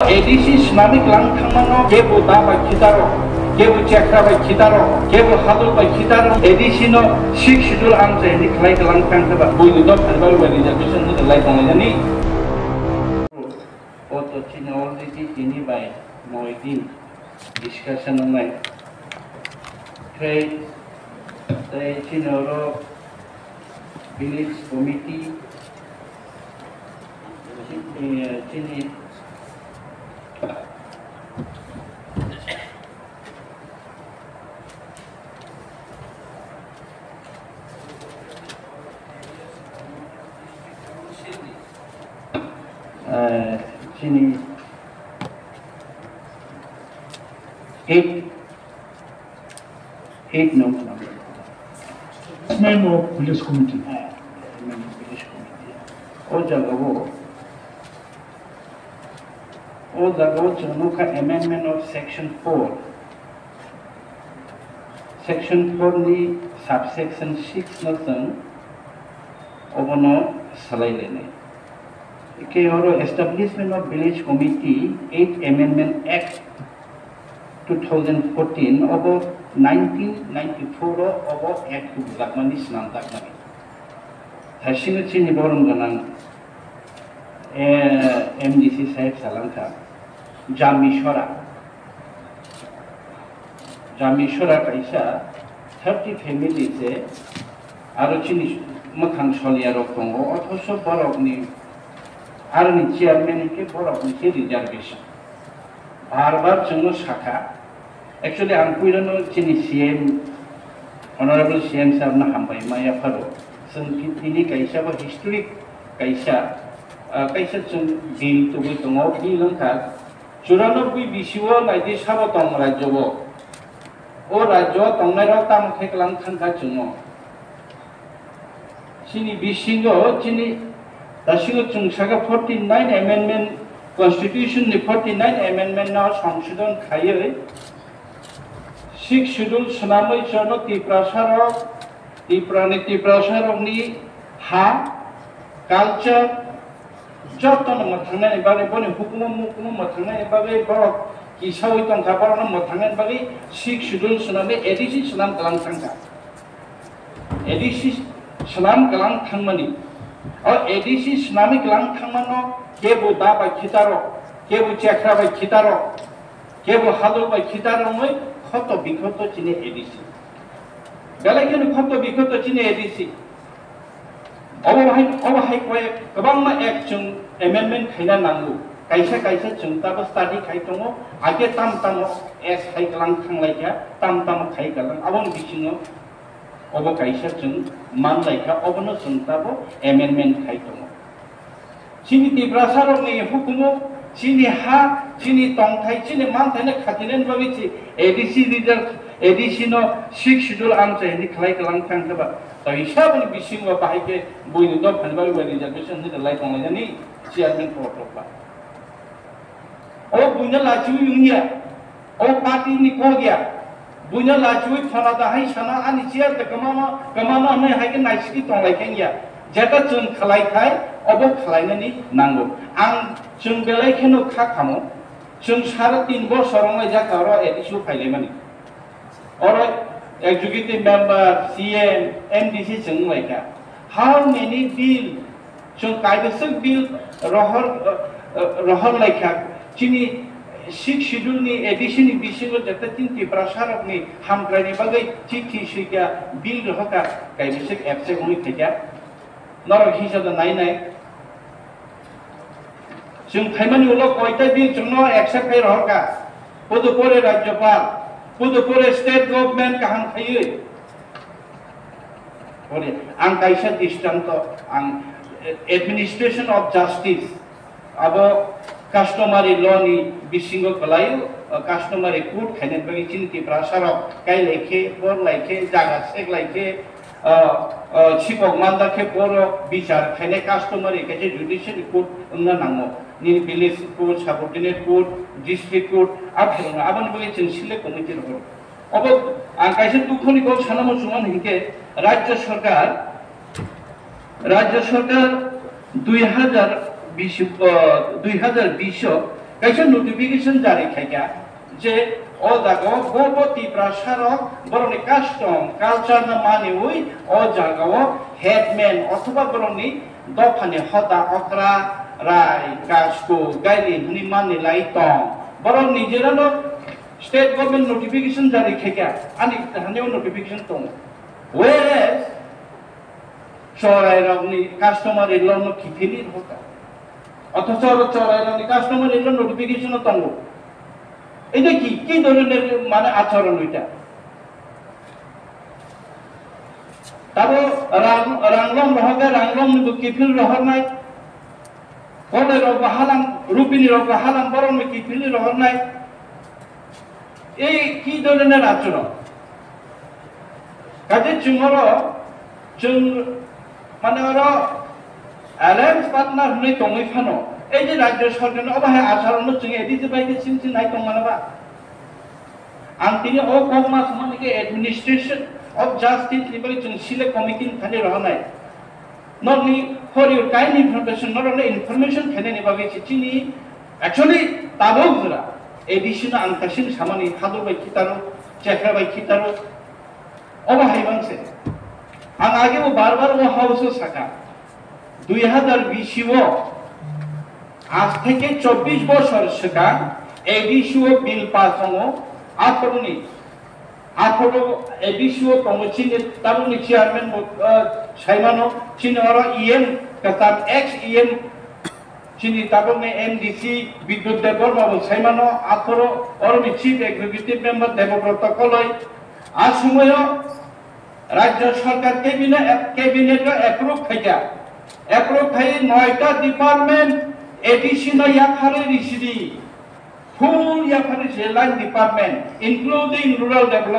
ADC Islamic लांथांमानो केबो दाबाय खिदारो केबो चेक्राबाय खिदारो केबो हादुबाय खिदारो एडिसिनो six schedule आमसे नि खलाय लांथांबा बुयनो the फानबाय बायदि रिजर्वेशन नि लाय दंलायनि अतो चिनो अलरेडी तिनि बाय मोइदिन डिस्कशन नाय ट्रेड चिनोरो विलेज कमिटी चिनी Sini 8 notes number. Name of village committee. Village committee. O jagawo jonuka amendment of section 4. Section 4 ni subsection 6 na sang obono salailene. Establishment of Village Committee 8th Amendment Act 2014 of 1994 of Act to Lakmani Snantakmani. Hashinichi Niboranganan MDC Sahib Salanka Jamishora Kaisa 30 families Arochini Makan Soliaro Congo, also Borogni. आरनी chairman के board of के reservation बार-बार जोंनो शाखा actually आं कुइरनो चिनि CM honourable CM साहब ना हामबाय माया pharaoh जों तिनि कायसा बा हिस्टोरिक कायसा जों बिल तुबै दङ बि लंका 94 बिसिव नायदि साबो दं राज्यबो ओ राज्य दंनायराव ताम खेकलां थांखा जोङो चिनि बिसिंगो चिनि दासिगो जोंसागा 49 amendment constitution नि 49 amendment ना संशोधन खायै 6 schedule सनामै जनो तिप्रासारनि हा कल्चर जतन मथांनाय बारे बने हुकुम मथांनाय बारे बरक किसावै तंखा बरन मथांनाय बारे 6 schedule सनामै एडिसी सनाम गलां थांगा एडिसी सनाम गलां थांमानि और एडिसी इस्लामिक लांथांमानो केबो दाबाय खिदारो केबो चेक्राबाय खिदारो केबो हादुबाय खिदारो मै खत बिखत चिने एडिसी बेलायखिनि खत बिखत चिने एडिसी अबहाय कय गोबां एक्शन एमेंडमेंट खायना नांगौ कायसा जोंताबो स्टाडी खाय दङ आगे ताम एस खाय गलां थांलायया ताम खाय गलां आबन बिसिङो अब कायसा जों मान लायखा अबनो जोंताबो एमेंडमेंट खाय दङ चिनि तिप्रासारनि हुकुमो चिनि हा चिनि तंथाय चिनि मानथायने खाथिनेन बाबिछि एडिसी रिजर्व एडिसिनो 6 शेड्यूल आमसे नि खलाय गलां थांबा तैसाबनि बिसिङो बाहायके बयनो द फानबाय रिजर्वेशन नि लाय दंलायनि चेयारमैन प्रटोकल ओ बुइनो लाचिउ युनिया ओ पार्टी नि कोगिया बुइनो लाचिउ फना दाहाय साना आनि चेयार त कमाना नै हायके नाइसि तंलायखेंया जेटा जों खलायखाय अब खलायनानि नांगौ आं जों बेलायखेनो खाखामो जों 3.5 बोसोरावलाय जाकारो एडिसु फाइलेमानि और एग्जीक्यूटिव मेंबर सीएम एमडीसी जों लायका हाउ मेनी बिल जों कायदेसक बिल रहर लायका चिनि 6 शेड्यूल नि एडिशन नि बिसिङो जते तिनति प्रसारकनि हामग्रानि बागै चिठी सिगा बिल रहका कायदेसक एपसे हुइ थेका नरक हिसाब नायनाय जों थाइमानि उलो कयता बिल जोंनो एक्सेप्ट खाय रहका पुदुपरे राज्यपाल पुदुपरे स्टेट गवर्नमेंट काहां थायो ओरे आं कायसा दृष्टान्त आं एडमिनिस्ट्रेशन ऑफ जस्टिस अब कस्टमरी लॉ नि बिसिङो गलायो कस्टमरी कोर्ट खायने बागै चिन्ति प्रसारक काय लेखे बर लायखे जागा सेक लायखे चिपक मानदाखे बर बिचार खायने कस्टमरी कायसे जुडिशियरी कोर्ट उन्ना नांगो नि village court subordinate court district court आफेरना आबन बागै जों सिले कमिटि रहो अब आं कायसे दुखनि गो सानामो सुमान हिके राज्य सरकार 2020 kaisa notification jari khaika je o jago gopoti prasarok boroni custom culture na mani ui o jago headman othoba boroni dofani hoda okra rai kasko gaili huni mani lai tong boron nijerano state government notification jari khaika ani haneo notification tong whereas চড়াইরনি customer এলো নো কিফিনি হতা অথচ চড়াইরনি customer এলো notification তঙ্গ এটা কি কি ধরনের মানে আচরণ এটা তারপর রাংলম রহগে রাংলম কিফিল রহর নাই কলে রগ হালাম রূপিনী রগ হালাম বরং কিফিল রহর নাই এই কি ধরনের আচরণ কাজে চুমর চুম মানে ওরা অ্যালায়েন্স পার্টনার হলে তঙ্গই ফানো এই যে রাজ্য সরকারের অবাহে আচরণ চুঙে এদিকে বাইকে চিনচিন নাই তং মানবা আং তিনি ও কমা সমানিকে অ্যাডমিনিস্ট্রেশন অফ জাস্টিস নিবলি চুং সিলে কমিটিন খালি রহনাই ননি for your kind information not only information খানে নিবাগে চিনি অ্যাকচুয়ালি তাবগরা এডিশন আনকাশিন সামানি হাদু বাই খিতারো চেকরা বাই খিতারো অবাহাই বাংসে आं आगे वो बार-बार वो हाउस साका 2020 आज থেকে 24 বছর সাকা এডিশিও বিল পাস হলো আপনি এডিশিও প্রমোশন তারুনি চেয়ারম্যান সাইমানো চিনওয়ারা ইএম কাতাম এক্স ইএম চিনি তারপরে এমডিসি বিদ্যুৎ দেববর্মা সাইমানো আপরো অরমি chief executive member Debabrata Koloi আর সময় রাজ্য সরকার ক্যাবিনেট অ্যাপ্রুভ খাই 9টা ডিপার্টমেন্ট এডিশনাল ইয়াফারে রিসিডি ফুল ইয়াফারে line department including rural development